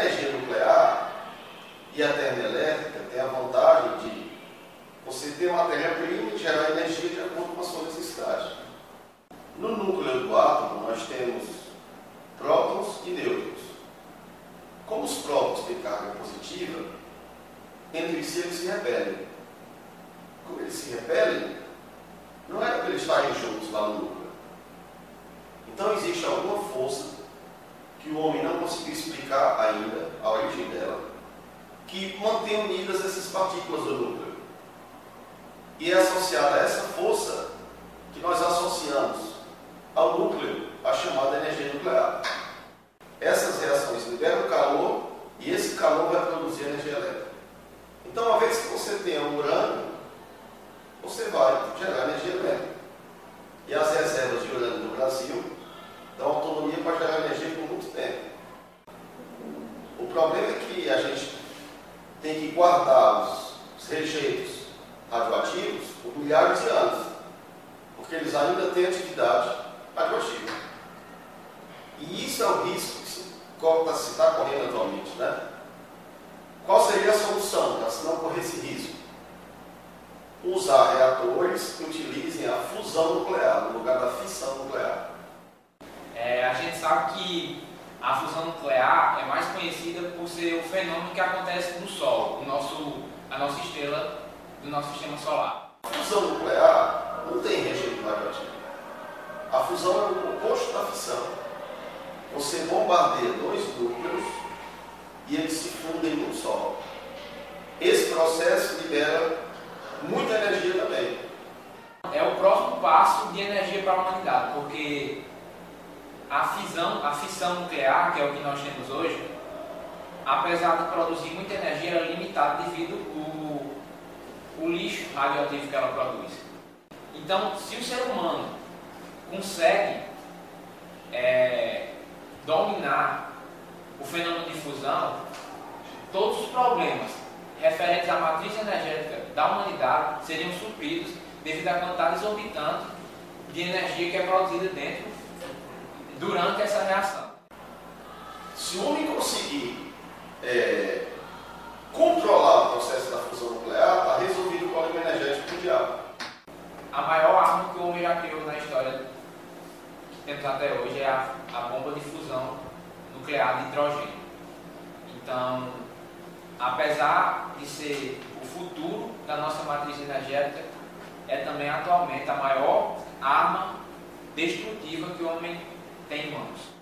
energia nuclear e a termoelétrica tem a vantagem de você ter matéria-prima e gerar energia de acordo com a sua necessidade. No núcleo do átomo, nós temos prótons e nêutrons. Como os prótons têm carga positiva, entre si eles se repelem. Como eles se repelem, não era para eles estarem juntos lá no núcleo. Então existe alguma força que o homem não conseguiu explicar ainda, a origem dela, que mantém unidas essas partículas do núcleo. E é associada a essa força que nós associamos ao núcleo a chamada energia nuclear. Essas reações liberam calor e esse calor vai produzir energia elétrica. Então, uma vez que você tenha um urânio, você vai gerar energia elétrica. E as reservas de urânio no Brasil dão autonomia para gerar energia por muito tempo. O problema é que a gente tem que guardar os rejeitos radioativos por milhares de anos, porque eles ainda têm atividade radioativa. E isso é o risco que se está correndo atualmente, né? Qual seria a solução para se não correr esse risco? Usar reatores que utilizem a fusão nuclear no lugar da fissão nuclear. A gente sabe que a fusão nuclear é mais conhecida por ser o fenômeno que acontece no Sol, a nossa estrela do nosso sistema solar. A fusão nuclear não tem rejeito radioativo. A fusão é o oposto da fissão. Você bombardeia dois núcleos e eles se fundem num só. Esse processo libera muita energia também. É o próximo passo de energia para a humanidade, porque a fissão nuclear, que é o que nós temos hoje, apesar de produzir muita energia, ela é limitada devido ao lixo radioativo que ela produz. Então, se o ser humano consegue dominar o fenômeno de fusão, todos os problemas referentes à matriz energética da humanidade seriam supridos devido à quantidade exorbitante de energia que é produzida durante essa reação. Se o homem conseguir controlar o processo da fusão nuclear, está resolvido o problema energético mundial. A maior arma que o homem já criou na história que temos até hoje é a bomba de fusão nuclear de hidrogênio. Então, apesar de ser o futuro da nossa matriz energética, é também atualmente a maior arma destrutiva que o homem tem em mãos.